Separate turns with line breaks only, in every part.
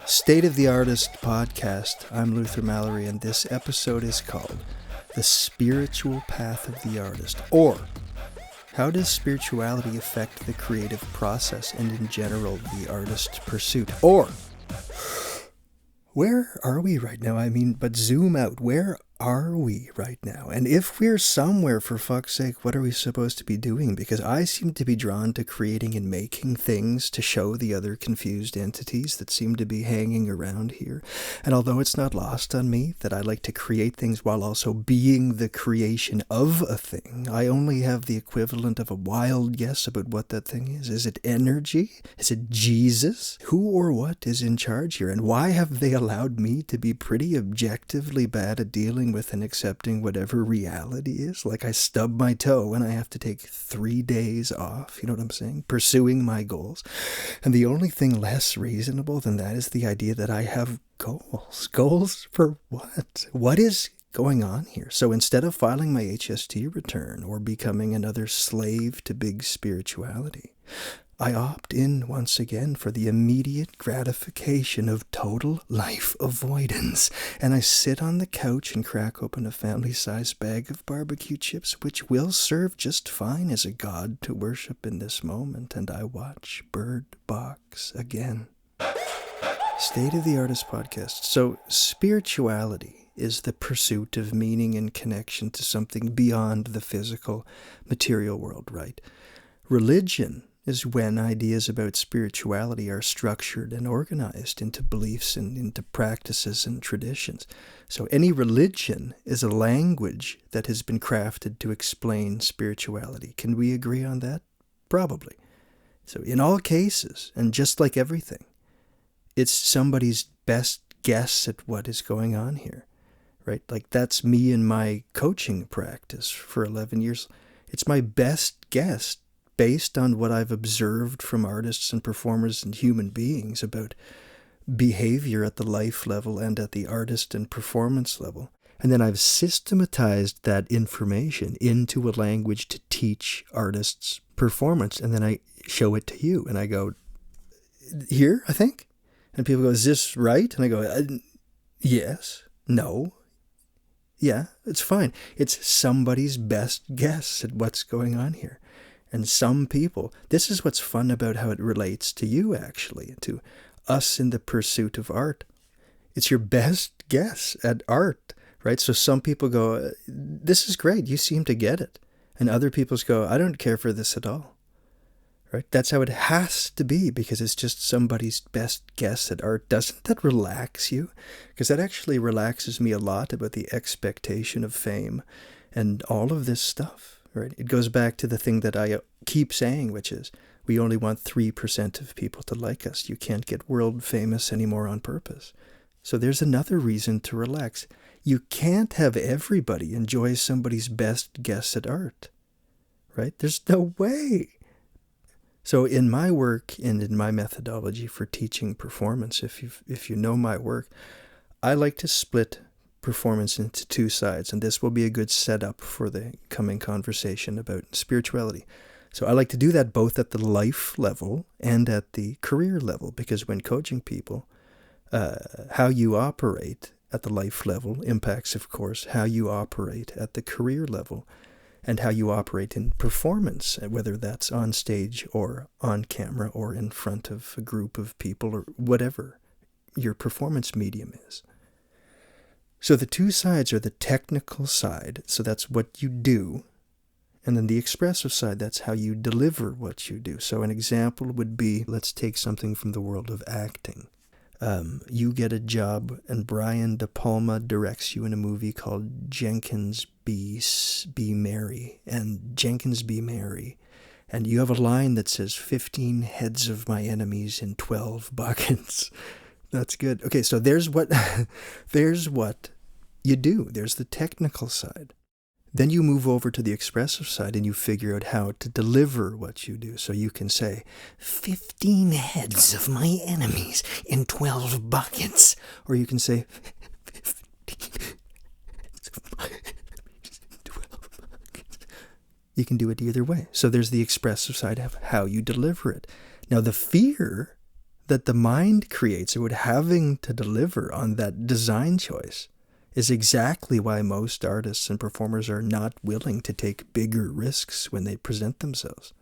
State of the Artist podcast. I'm Luther Mallory, and this episode is called The Spiritual Path of the Artist, or How Does Spirituality Affect the Creative Process and in general the artist pursuit? Or where are we right now? But zoom out. Where are we right now? And if we're somewhere, for fuck's sake, what are we supposed to be doing? Because I seem to be drawn to creating and making things to show the other confused entities that seem to be hanging around here. And although it's not lost on me that I like to create things while also being the creation of a thing, I only have the equivalent of a wild guess about what that thing is. Is it energy? Is it Jesus? Who or what is in charge here? And why have they allowed me to be pretty objectively bad at dealing with and accepting whatever reality is? Like I stub my toe and I have to take 3 days off, you know what I'm saying? Pursuing my goals. And the only thing less reasonable than that is the idea that I have goals. Goals for what? What is going on here? So instead of filing my HST return or becoming another slave to big spirituality, I opt in once again for the immediate gratification of total life avoidance. And I sit on the couch and crack open a family-sized bag of barbecue chips, which will serve just fine as a god to worship in this moment. And I watch Bird Box again. State of the Artist podcast. So spirituality is the pursuit of meaning and connection to something beyond the physical material world, right? Religion is when ideas about spirituality are structured and organized into beliefs and into practices and traditions. So any religion is a language that has been crafted to explain spirituality. Can we agree on that? Probably. So in all cases, and just like everything, it's somebody's best guess at what is going on here, right? Like that's me in my coaching practice for 11 years. It's my best guess based on what I've observed from artists and performers and human beings about behavior at the life level and at the artist and performance level. And then I've systematized that information into a language to teach artists performance. And then I show it to you and I go, here, I think. And people go, is this right? And I go, yes, no, yeah, it's fine. It's somebody's best guess at what's going on here. And some people, this is what's fun about how it relates to you actually, to us in the pursuit of art. It's your best guess at art, right? So some people go, this is great, you seem to get it. And other people go, I don't care for this at all, right? That's how it has to be because it's just somebody's best guess at art. Doesn't that relax you? Because that actually relaxes me a lot about the expectation of fame and all of this stuff. Right? It goes back to the thing that I keep saying, which is we only want 3% of people to like us. You can't get world famous anymore on purpose. So there's another reason to relax. You can't have everybody enjoy somebody's best guess at art, right? There's no way. So in my work and in my methodology for teaching performance, if you know my work, I like to split performance into two sides, and this will be a good setup for the coming conversation about spirituality. So I like to do that both at the life level and at the career level, because when coaching people, how you operate at the life level impacts, of course, how you operate at the career level and how you operate in performance, whether that's on stage or on camera or in front of a group of people or whatever your performance medium is. So the two sides are the technical side, so that's what you do, and then the expressive side, that's how you deliver what you do. So an example would be, let's take something from the world of acting. You get a job, and Brian De Palma directs you in a movie called Jenkins Be Merry, and Jenkins Be Merry. And you have a line that says, 15 heads of my enemies in 12 buckets. That's good. Okay, so there's what you do. There's the technical side. Then you move over to the expressive side and you figure out how to deliver what you do. So you can say, 15 heads of my enemies in 12 buckets. Or you can say, 15 heads of my enemies in 12 buckets. You can do it either way. So there's the expressive side of how you deliver it. Now the fear that the mind creates with having to deliver on that design choice is exactly why most artists and performers are not willing to take bigger risks when they present themselves.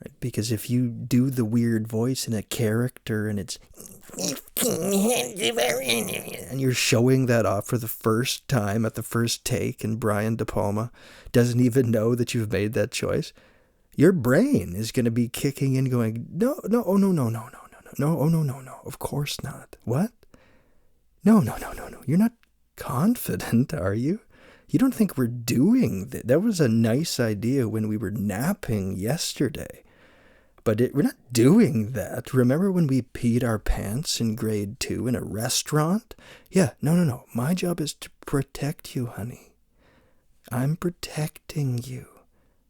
Right? Because if you do the weird voice in a character and it's and you're showing that off for the first time at the first take, and Brian De Palma doesn't even know that you've made that choice, your brain is going to be kicking in going, no, oh, no, of course not. What? No. You're not confident, are you? You don't think we're doing that? That was a nice idea when we were napping yesterday. But we're not doing that. Remember when we peed our pants in grade 2 in a restaurant? Yeah, no. My job is to protect you, honey. I'm protecting you.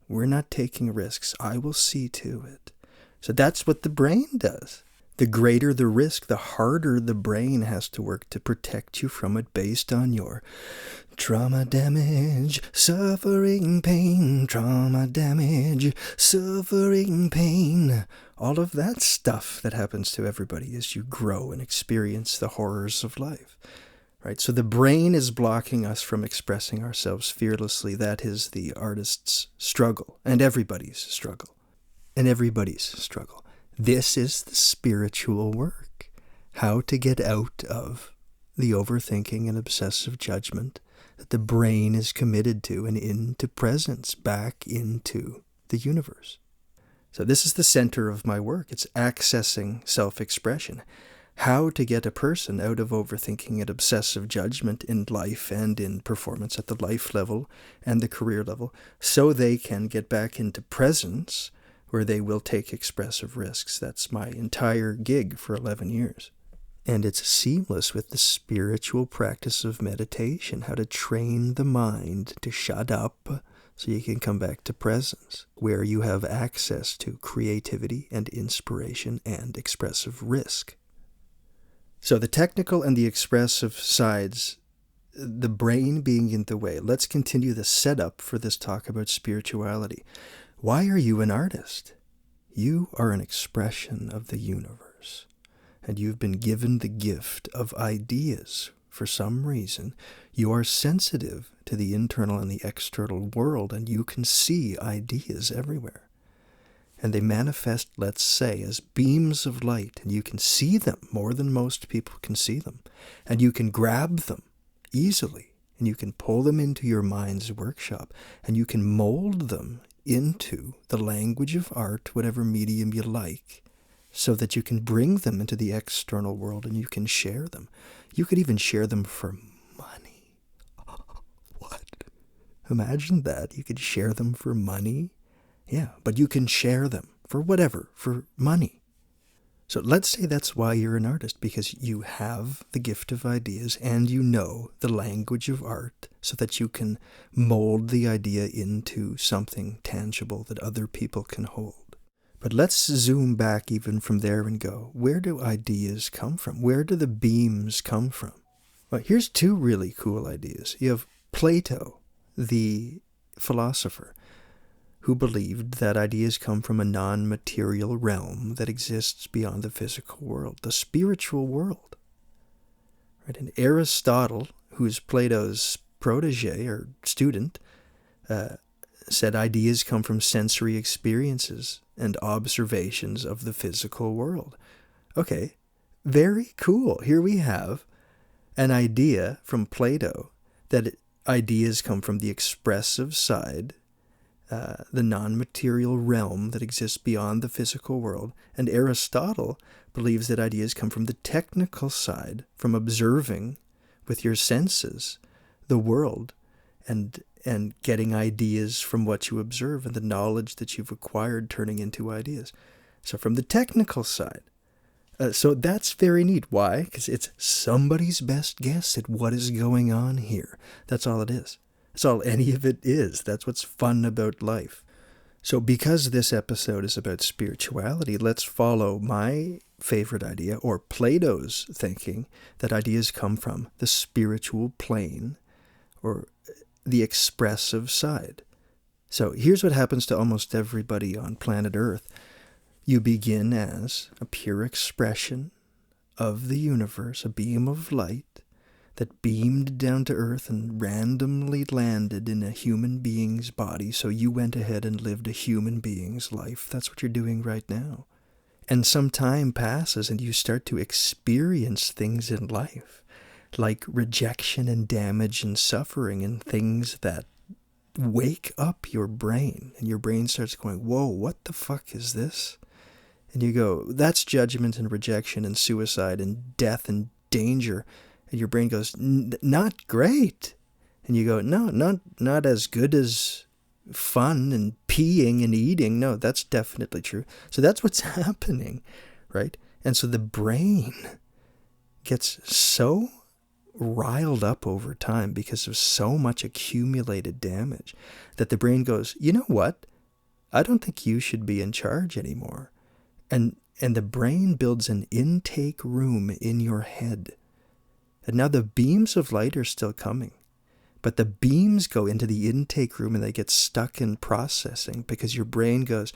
We're not taking risks. I will see to it. So that's what the brain does. The greater the risk, the harder the brain has to work to protect you from it based on your trauma, damage, suffering, pain, trauma, damage, suffering, pain. All of that stuff that happens to everybody as you grow and experience the horrors of life. Right? So the brain is blocking us from expressing ourselves fearlessly. That is the artist's struggle, and everybody's struggle. This is the spiritual work. How to get out of the overthinking and obsessive judgment that the brain is committed to, and into presence, back into the universe. So this is the center of my work. It's accessing self-expression. How to get a person out of overthinking and obsessive judgment in life and in performance at the life level and the career level, so they can get back into presence where they will take expressive risks. That's my entire gig for 11 years. And it's seamless with the spiritual practice of meditation, how to train the mind to shut up so you can come back to presence, where you have access to creativity and inspiration and expressive risk. So the technical and the expressive sides, the brain being in the way. Let's continue the setup for this talk about spirituality. Why are you an artist? You are an expression of the universe, and you've been given the gift of ideas. For some reason, you are sensitive to the internal and the external world, and you can see ideas everywhere. And they manifest, let's say, as beams of light, and you can see them more than most people can see them, and you can grab them easily, and you can pull them into your mind's workshop, and you can mold them into the language of art, whatever medium you like, so that you can bring them into the external world and you can share them. You could even share them for money. What? Imagine that. You could share them for money. Yeah, but you can share them for whatever, for money. So let's say that's why you're an artist, because you have the gift of ideas and you know the language of art so that you can mold the idea into something tangible that other people can hold. But let's zoom back even from there and go, where do ideas come from? Where do the beams come from? Well, here's two really cool ideas. You have Plato, the philosopher, who believed that ideas come from a non-material realm that exists beyond the physical world, the spiritual world. Right? And Aristotle, who's Plato's protege or student, said ideas come from sensory experiences and observations of the physical world. Okay, very cool. Here we have an idea from Plato that ideas come from the expressive side, the non-material realm that exists beyond the physical world. And Aristotle believes that ideas come from the technical side, from observing with your senses the world and getting ideas from what you observe and the knowledge that you've acquired turning into ideas. So from the technical side. So that's very neat. Why? Because it's somebody's best guess at what is going on here. That's all it is. That's all any of it is. That's what's fun about life. So because this episode is about spirituality, let's follow my favorite idea, or Plato's thinking, that ideas come from the spiritual plane, or the expressive side. So here's what happens to almost everybody on planet Earth. You begin as a pure expression of the universe, a beam of light that beamed down to Earth and randomly landed in a human being's body, so you went ahead and lived a human being's life. That's what you're doing right now. And some time passes and you start to experience things in life, like rejection and damage and suffering and things that wake up your brain. And your brain starts going, whoa, what the fuck is this? And you go, that's judgment and rejection and suicide and death and danger. And your brain goes, not great. And you go, no, not as good as fun and peeing and eating. No, that's definitely true. So that's what's happening, right? And so the brain gets so riled up over time because of so much accumulated damage that the brain goes, you know what? I don't think you should be in charge anymore. And the brain builds an intake room in your head. And now the beams of light are still coming. But the beams go into the intake room and they get stuck in processing because your brain goes,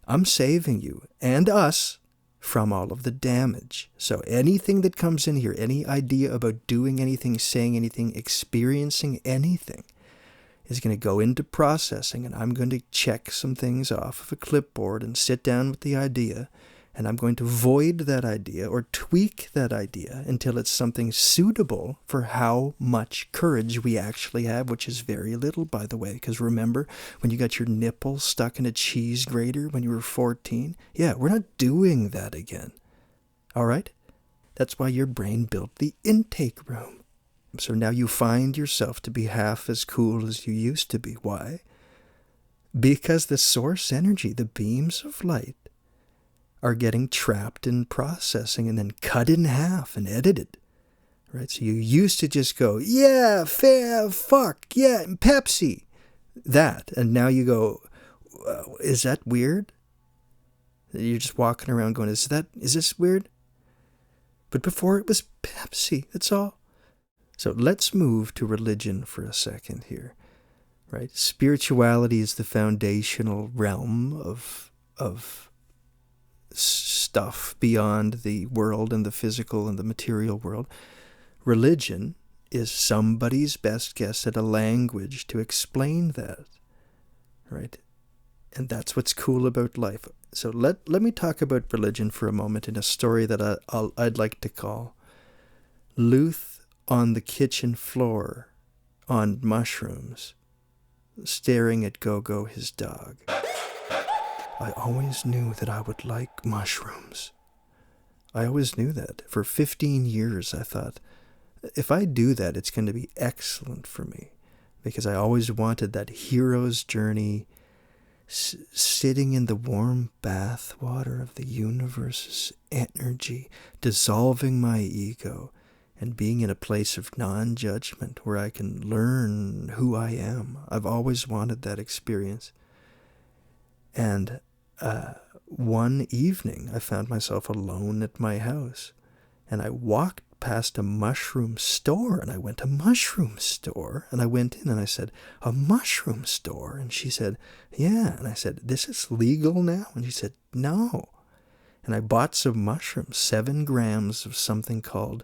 I'm saving you and us from all of the damage. So anything that comes in here, any idea about doing anything, saying anything, experiencing anything, is going to go into processing, and I'm going to check some things off of a clipboard and sit down with the idea, and I'm going to void that idea or tweak that idea until it's something suitable for how much courage we actually have, which is very little, by the way. Because remember when you got your nipple stuck in a cheese grater when you were 14? Yeah, we're not doing that again. All right? That's why your brain built the intake room. So now you find yourself to be half as cool as you used to be. Why? Because the source energy, the beams of light, are getting trapped in processing and then cut in half and edited, right? So you used to just go, yeah, fair, fuck, yeah, Pepsi, that. And now you go, is that weird? You're just walking around going, is this weird? But before it was Pepsi, that's all. So let's move to religion for a second here, right? Spirituality is the foundational realm of stuff beyond the world and the physical and the material world. Religion is somebody's best guess at a language to explain that, right? And that's what's cool about life. So let me talk about religion for a moment in a story that I'd like to call Luth on the kitchen floor on mushrooms, staring at Gogo, his dog. I always knew that I would like mushrooms. I always knew that. For 15 years, I thought, if I do that, it's going to be excellent for me. Because I always wanted that hero's journey, sitting in the warm bath water of the universe's energy, dissolving my ego, and being in a place of non-judgment where I can learn who I am. I've always wanted that experience. And one evening, I found myself alone at my house, and I walked past a mushroom store, and I went, a mushroom store? And I went in and I said, a mushroom store? And she said, yeah. And I said, this is legal now? And she said, no. And I bought some mushrooms, 7 grams of something called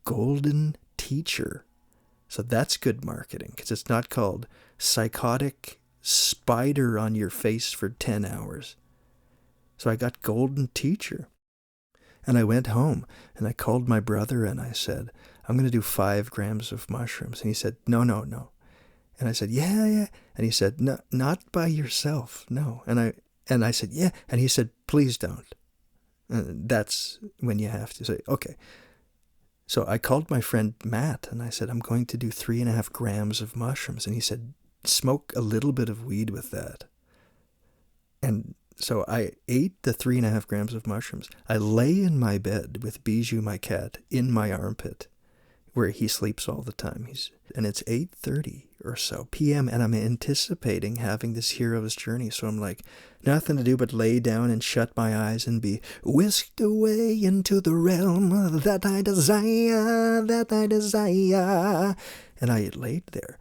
Golden Teacher. So that's good marketing, because it's not called psychotic spider on your face for 10 hours. So I got Golden Teacher. And I went home and I called my brother and I said, I'm going to do 5 grams of mushrooms. And he said, no. And I said, yeah. And he said, no, not by yourself. No. And I said, yeah. And he said, please don't. That's when you have to say, okay. So I called my friend Matt and I said, I'm going to do 3.5 grams of mushrooms. And he said, smoke a little bit of weed with that. And so I ate the 3.5 grams of mushrooms. I lay in my bed with Bijou, my cat, in my armpit, where he sleeps all the time. And it's 8:30 or so p.m., and I'm anticipating having this hero's journey. So I'm like, nothing to do but lay down and shut my eyes and be whisked away into the realm that I desire, And I laid there,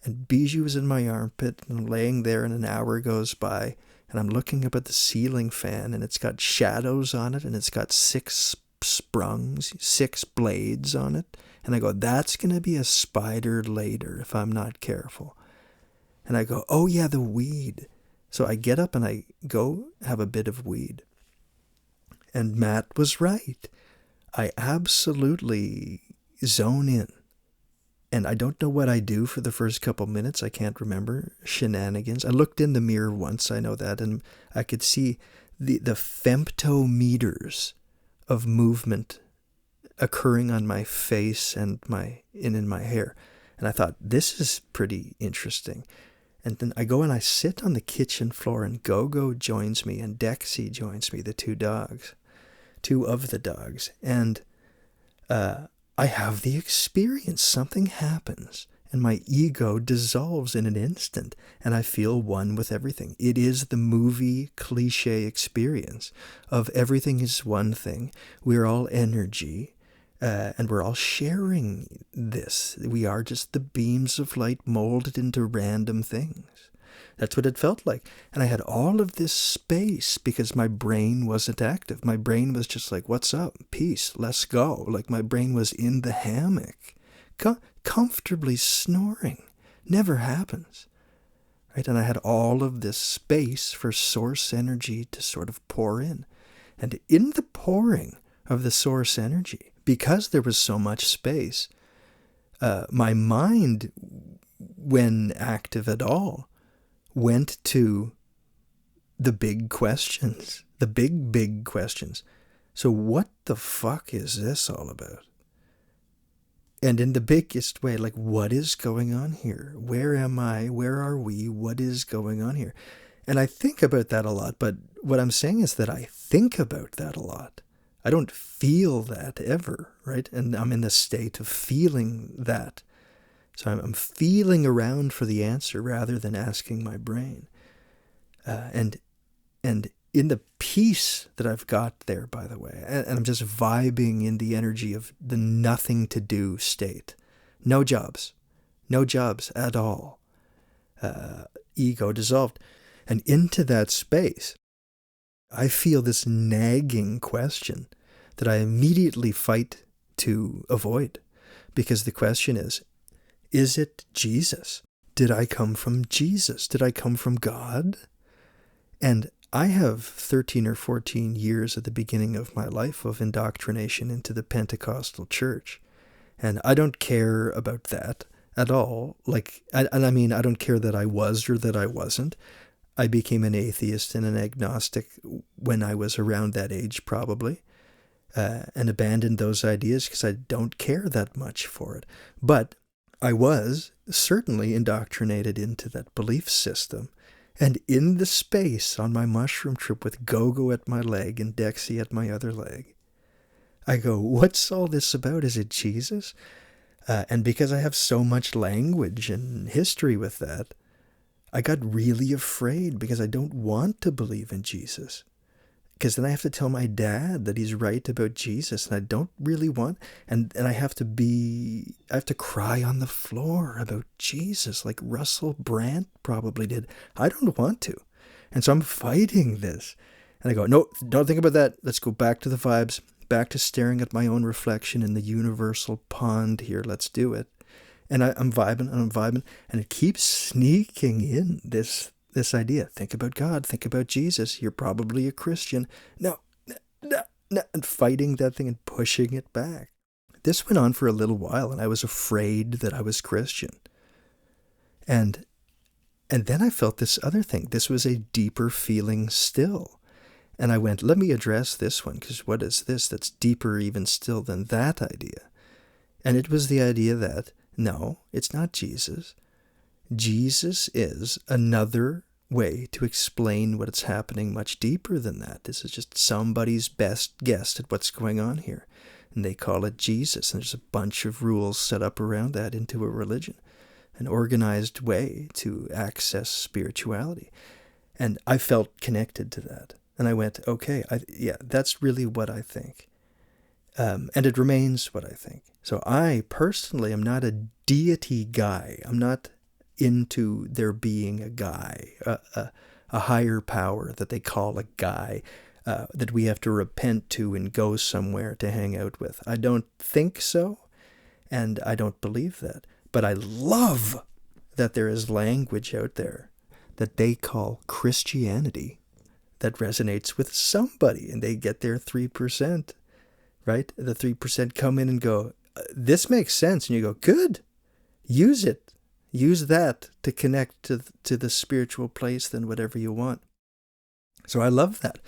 and Bijou was in my armpit and laying there, and an hour goes by, and I'm looking up at the ceiling fan, and it's got shadows on it, and it's got 6 sprungs, 6 blades on it. And I go, that's going to be a spider later if I'm not careful. And I go, oh yeah, the weed. So I get up and I go have a bit of weed. And Matt was right. I absolutely zone in. And I don't know what I do for the first couple minutes. I can't remember. Shenanigans. I looked in the mirror once, I know that, and I could see the femtometers of movement occurring on my face and in my hair. And I thought, this is pretty interesting. And then I go and I sit on the kitchen floor, and Gogo joins me and Dexy joins me, the 2 of the dogs. And I have the experience. Something happens, and my ego dissolves in an instant, and I feel one with everything. It is the movie cliche experience of everything is one thing. We're all energy, and we're all sharing this. We are just the beams of light molded into random things. That's what it felt like. And I had all of this space because my brain wasn't active. My brain was just like, what's up? Peace. Let's go. Like my brain was in the hammock, comfortably snoring. Never happens. Right? And I had all of this space for source energy to sort of pour in. And in the pouring of the source energy, because there was so much space, my mind, when active at all, went to the big questions, the big questions. So what the fuck is this all about? And in the biggest way, like, what is going on here? Where am I? Where are we? What is going on here? And I think about that a lot, but what I'm saying is that I think about that a lot. I don't feel that ever, right? And I'm in the state of feeling that. So I'm feeling around for the answer rather than asking my brain. And in the peace that I've got there, by the way, and I'm just vibing in the energy of the nothing to do state. No jobs at all. Ego dissolved. And into that space, I feel this nagging question that I immediately fight to avoid. Because the question is it Jesus? Did I come from Jesus? Did I come from God? And I have 13 or 14 years at the beginning of my life of indoctrination into the Pentecostal church. And I don't care about that at all. I mean, I don't care that I was or that I wasn't. I became an atheist and an agnostic when I was around that age, probably, and abandoned those ideas because I don't care that much for it. But I was certainly indoctrinated into that belief system. And in the space on my mushroom trip with Gogo at my leg and Dexy at my other leg, I go, what's all this about? Is it Jesus? And because I have so much language and history with that, I got really afraid because I don't want to believe in Jesus. Because then I have to tell my dad that he's right about Jesus, and I don't really want, and I have to cry on the floor about Jesus, like Russell Brand probably did. I don't want to. And so I'm fighting this. And I go, no, don't think about that. Let's go back to the vibes, back to staring at my own reflection in the universal pond here. Let's do it. And I'm vibing, and it keeps sneaking in this idea. Think about God, think about Jesus. You're probably a Christian. No, and fighting that thing and pushing it back. This went on for a little while, and I was afraid that I was Christian. And then I felt this other thing. This was a deeper feeling still. And I went, let me address this one, because what is this that's deeper even still than that idea? And it was the idea that, no, it's not Jesus. Jesus is another way to explain what's happening much deeper than that. This is just somebody's best guess at what's going on here. And they call it Jesus. And there's a bunch of rules set up around that into a religion, an organized way to access spirituality. And I felt connected to that. And I went, okay, that's really what I think. And it remains what I think. So I personally am not a deity guy. I'm not into there being a guy, a higher power that they call a guy that we have to repent to and go somewhere to hang out with. I don't think so, and I don't believe that. But I love that there is language out there that they call Christianity that resonates with somebody, and they get their 3%, right? The 3% come in and go, this makes sense. And you go, good, use it. Use that to connect to the spiritual place, then whatever you want. So I love that,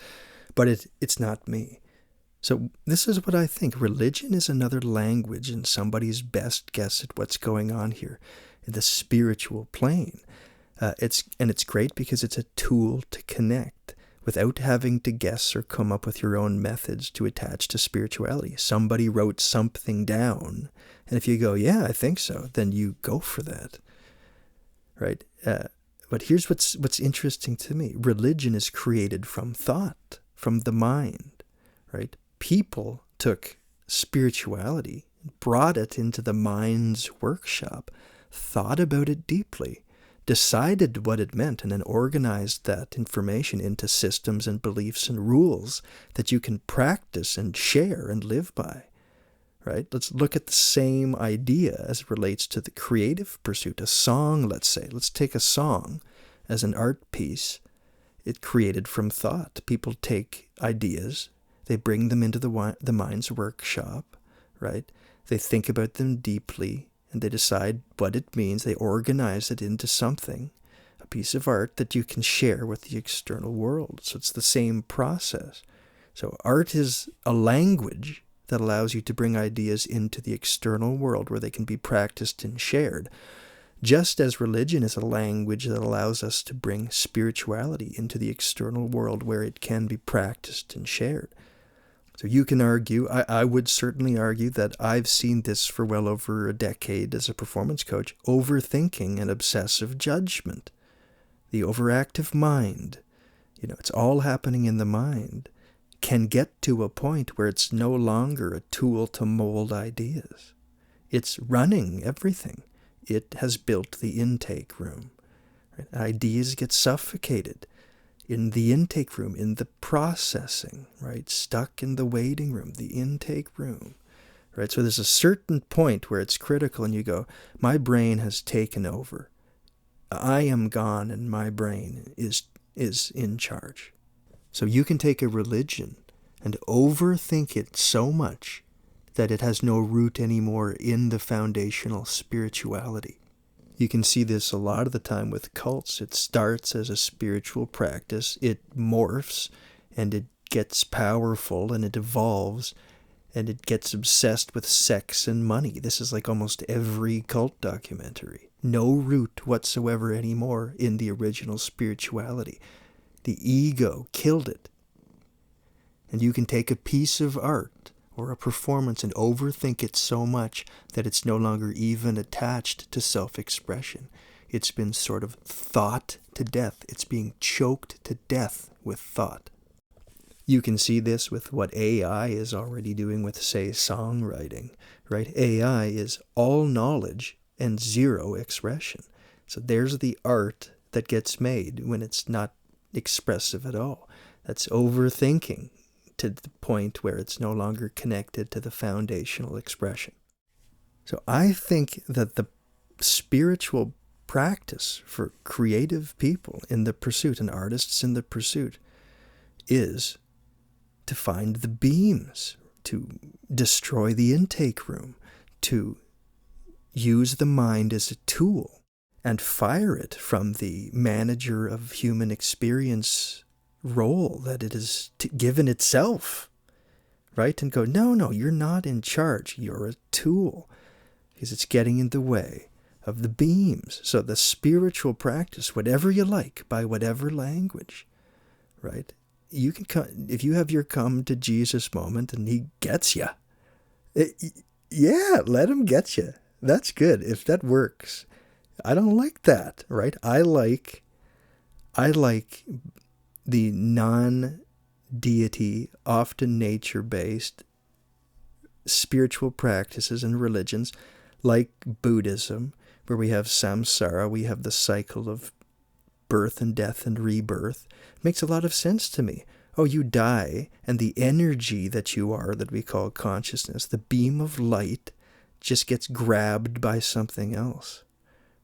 but it's not me. So this is what I think. Religion is another language and somebody's best guess at what's going on here in the spiritual plane. It's great because it's a tool to connect without having to guess or come up with your own methods to attach to spirituality. Somebody wrote something down, and if you go, yeah, I think so, then you go for that, right? But here's what's interesting to me. Religion is created from thought, from the mind, right? People took spirituality, brought it into the mind's workshop, thought about it deeply, decided what it meant, and then organized that information into systems and beliefs and rules that you can practice and share and live by, right? Let's look at the same idea as it relates to the creative pursuit. A song, let's say. Let's take a song as an art piece. It created from thought. People take ideas, they bring them into the mind's workshop, right? They think about them deeply, and they decide what it means. They organize it into something, a piece of art that you can share with the external world. So it's the same process. So art is a language that allows you to bring ideas into the external world where they can be practiced and shared. Just as religion is a language that allows us to bring spirituality into the external world where it can be practiced and shared. So you can argue, I would certainly argue that I've seen this for well over a decade as a performance coach, overthinking and obsessive judgment, the overactive mind, it's all happening in the mind, can get to a point where it's no longer a tool to mold ideas. It's running everything. It has built the intake room. Right? Ideas get suffocated in the intake room, in the processing, right? Stuck in the waiting room, the intake room, right? So there's a certain point where it's critical and you go, my brain has taken over. I am gone and my brain is in charge. So you can take a religion and overthink it so much that it has no root anymore in the foundational spirituality. You can see this a lot of the time with cults. It starts as a spiritual practice, it morphs, and it gets powerful, and it evolves, and it gets obsessed with sex and money. This is like almost every cult documentary. No root whatsoever anymore in the original spirituality. The ego killed it. And you can take a piece of art or a performance and overthink it so much that it's no longer even attached to self-expression. It's been sort of thought to death. It's being choked to death with thought. You can see this with what AI is already doing with, say, songwriting, right? AI is all knowledge and zero expression. So there's the art that gets made when it's not expressive at all. That's overthinking to the point where it's no longer connected to the foundational expression. So I think that the spiritual practice for creative people in the pursuit and artists in the pursuit is to find the beams, to destroy the intake room, to use the mind as a tool and fire it from the manager of human experience role that it is given itself, right? And go, no, you're not in charge. You're a tool, because it's getting in the way of the beams. So the spiritual practice, whatever you like, by whatever language, right? You can come, if you have your come to Jesus moment and he gets you, yeah, let him get you. That's good if that works. I don't like that, right? I like the non-deity, often nature-based spiritual practices and religions, like Buddhism, where we have samsara, we have the cycle of birth and death and rebirth. Makes a lot of sense to me. Oh, you die, and the energy that you are, that we call consciousness, the beam of light, just gets grabbed by something else,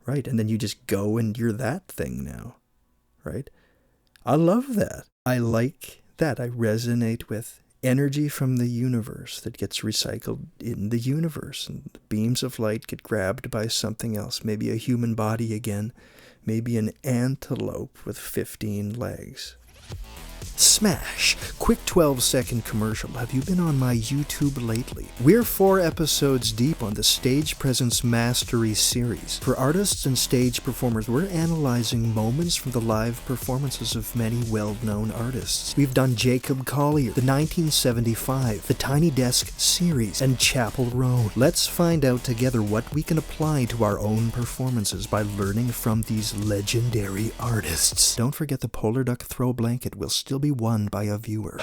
right? And then you just go and you're that thing now, right? I love that. I like that. I resonate with energy from the universe that gets recycled in the universe, and the beams of light get grabbed by something else, maybe a human body again, maybe an antelope with 15 legs. Smash! Quick 12-second commercial. Have you been on my YouTube lately? We're 4 episodes deep on the Stage Presence Mastery series. For artists and stage performers, we're analyzing moments from the live performances of many well-known artists. We've done Jacob Collier, the 1975, the Tiny Desk series, and Chapel Roan. Let's find out together what we can apply to our own performances by learning from these legendary artists. Don't forget the Polar Duck throw blanket will still be won by a viewer.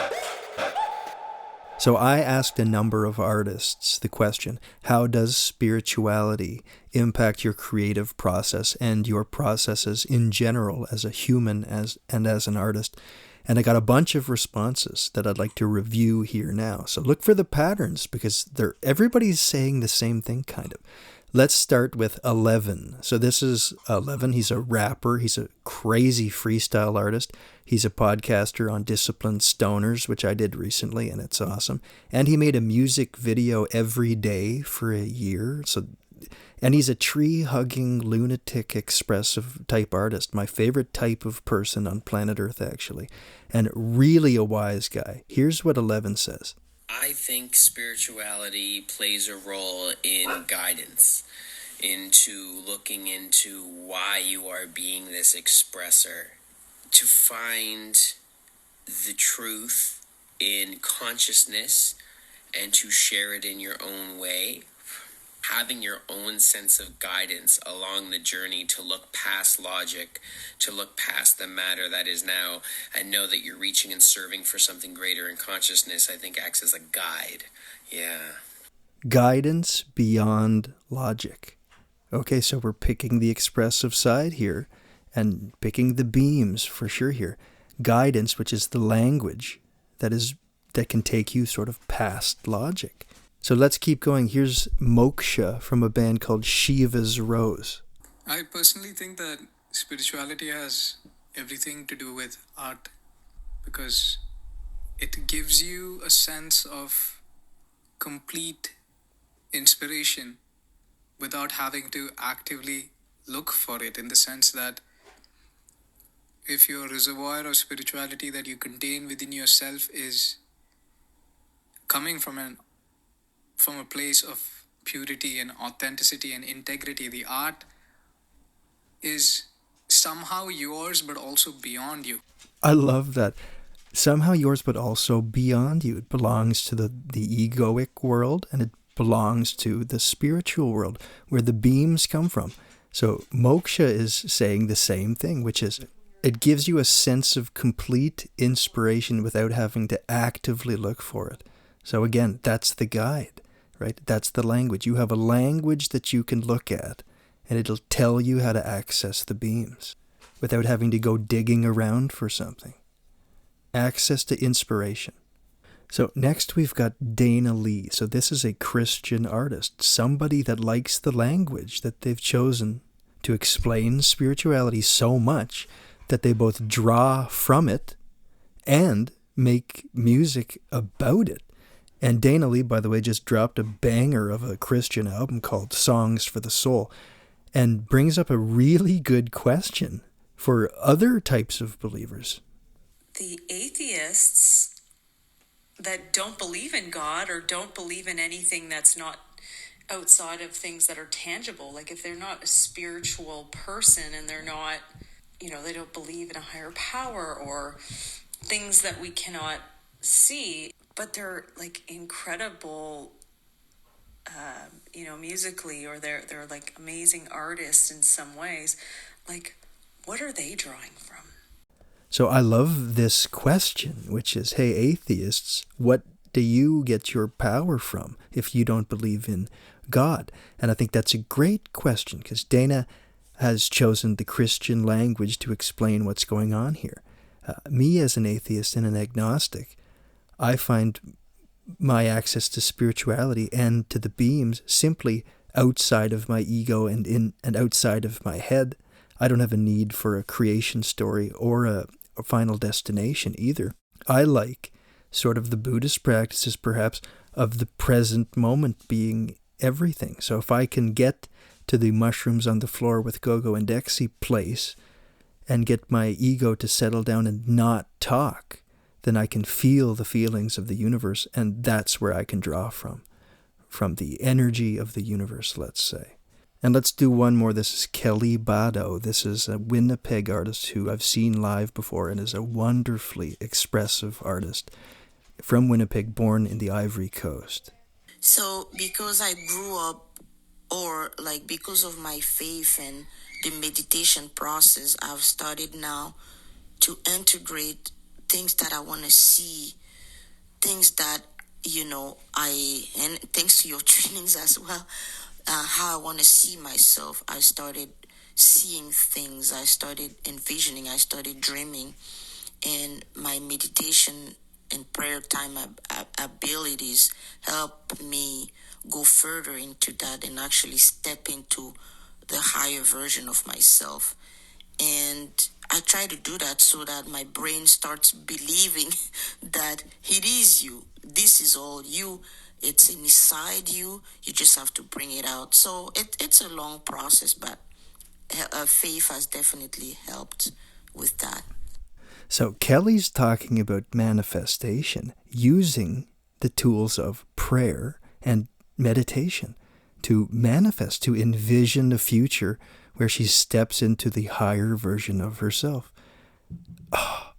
So I asked a number of artists the question, how does spirituality impact your creative process and your processes in general as a human and as an artist? And I got a bunch of responses that I'd like to review here now. So look for the patterns, because everybody's saying the same thing, kind of. Let's start with Ellevan. So this is Ellevan. He's a rapper. He's a crazy freestyle artist. He's a podcaster on Disciplined Stoners, which I did recently, and it's awesome. And he made a music video every day for a year. And he's a tree-hugging, lunatic, expressive type artist. My favorite type of person on planet Earth, actually. And really a wise guy. Here's what Ellevan says.
I think spirituality plays a role in guidance, into looking into why you are being this expressor, to find the truth in consciousness and to share it in your own way. Having your own sense of guidance along the journey to look past logic, to look past the matter that is now, and know that you're reaching and serving for something greater in consciousness, I think acts as a guide. Yeah.
Guidance beyond logic. Okay, so we're picking the expressive side here and picking the beams for sure here. Guidance, which is the language that can take you sort of past logic. So let's keep going. Here's Moksha from a band called Shiva's Rose.
I personally think that spirituality has everything to do with art, because it gives you a sense of complete inspiration without having to actively look for it, in the sense that if your reservoir of spirituality that you contain within yourself is coming from a place of purity and authenticity and integrity, the art is somehow yours but also beyond you.
I love that. Somehow yours but also beyond you. It belongs to the egoic world, and it belongs to the spiritual world where the beams come from. So Moksha is saying the same thing, which is it gives you a sense of complete inspiration without having to actively look for it. So again, that's the guide. Right? That's the language. You have a language that you can look at, and it'll tell you how to access the beams without having to go digging around for something. Access to inspiration. So next we've got Danah-Lee. So this is a Christian artist, somebody that likes the language that they've chosen to explain spirituality so much that they both draw from it and make music about it. And Danah-Lee, by the way, just dropped a banger of a Christian album called Songs for the Soul, and brings up a really good question for other types of believers.
The atheists that don't believe in God or don't believe in anything that's not outside of things that are tangible, like if they're not a spiritual person and they're not, they don't believe in a higher power or things that we cannot see, but they're like incredible, musically, or they're like amazing artists in some ways. Like, what are they drawing from?
So I love this question, which is, hey, atheists, what do you get your power from if you don't believe in God? And I think that's a great question, because Danah, has chosen the Christian language to explain what's going on here. Me as an atheist and an agnostic, I find my access to spirituality and to the beams simply outside of my ego and outside of my head. I don't have a need for a creation story or a final destination either. I like sort of the Buddhist practices, perhaps, of the present moment being everything. So if I can get to the mushrooms on the floor with Gogo and Dexy place and get my ego to settle down and not talk, then I can feel the feelings of the universe, and that's where I can draw from the energy of the universe, let's say. And let's do one more. This is Kelly Bado. This is a Winnipeg artist who I've seen live before and is a wonderfully expressive artist from Winnipeg, born in the Ivory Coast.
So because I grew up, or like because of my faith and the meditation process, I've started now to integrate things that I want to see, things that, and thanks to your trainings as well, how I want to see myself. I started seeing things, I started envisioning, I started dreaming, and my meditation and prayer time abilities help me go further into that and actually step into the higher version of myself. And I try to do that so that my brain starts believing that it is you. This is all you. It's inside you. You just have to bring it out. So it's a long process, but faith has definitely helped with that.
So Kelly's talking about manifestation, using the tools of prayer and meditation to manifest, to envision a future where she steps into the higher version of herself. Oh,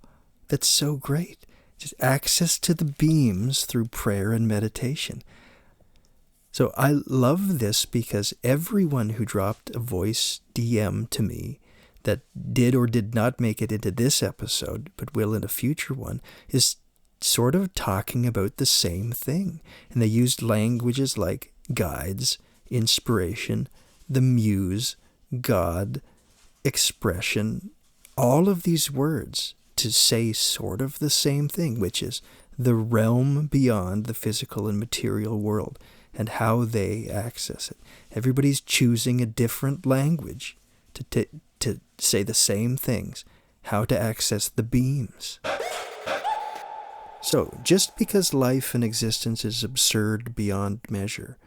that's so great. Just access to the beams through prayer and meditation. So I love this because everyone who dropped a voice DM to me that did or did not make it into this episode, but will in a future one, is sort of talking about the same thing. And they used languages like guides, inspiration, the muse, God, expression, all of these words to say sort of the same thing, which is the realm beyond the physical and material world and how they access it. Everybody's choosing a different language to say the same things, how to access the beams. So, just because life and existence is absurd beyond measure,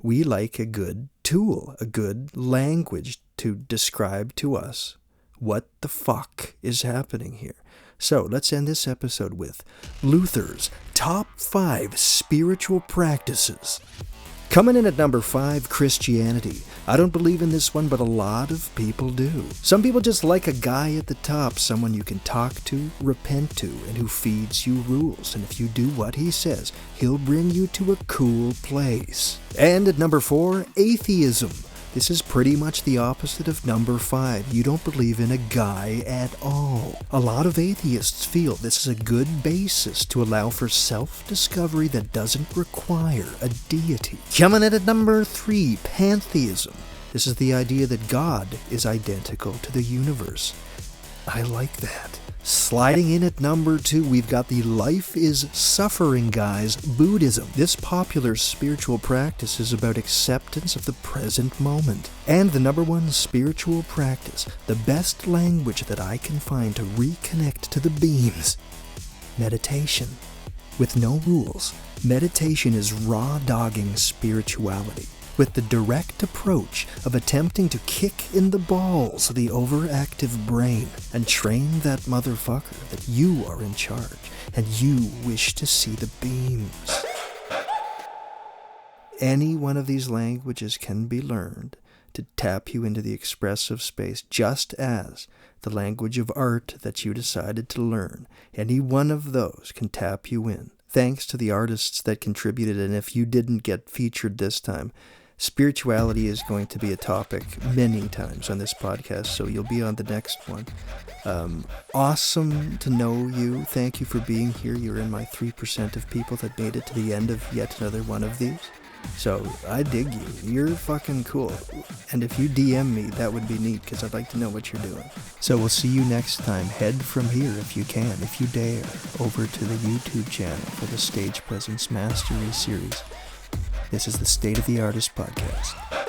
we like a good tool, a good language to describe to us what the fuck is happening here. So, let's end this episode with Luther's Top 5 Spiritual Practices. Coming in at number 5, Christianity. I don't believe in this one, but a lot of people do. Some people just like a guy at the top, someone you can talk to, repent to, and who feeds you rules. And if you do what he says, he'll bring you to a cool place. And at number 4, atheism. This is pretty much the opposite of number 5. You don't believe in a guy at all. A lot of atheists feel this is a good basis to allow for self-discovery that doesn't require a deity. Coming in at number 3, pantheism. This is the idea that God is identical to the universe. I like that. Sliding in at number 2, we've got the life is suffering guys, Buddhism. This popular spiritual practice is about acceptance of the present moment. And the number 1 spiritual practice, the best language that I can find to reconnect to the beams, meditation. With no rules, meditation is raw dogging spirituality, with the direct approach of attempting to kick in the balls of the overactive brain and train that motherfucker that you are in charge and you wish to see the beams. Any one of these languages can be learned to tap you into the expressive space, just as the language of art that you decided to learn, any one of those can tap you in. Thanks to the artists that contributed, and if you didn't get featured this time, spirituality is going to be a topic many times on this podcast, so you'll be on the next one. Awesome to know you. Thank you for being here. You're in my 3% of people that made it to the end of yet another one of these. So I dig you. You're fucking cool. And if you DM me, that would be neat, because I'd like to know what you're doing. So we'll see you next time. Head from here, if you can, if you dare, over to the YouTube channel for the Stage Presence Mastery Series. This is the State of the Artist Podcast.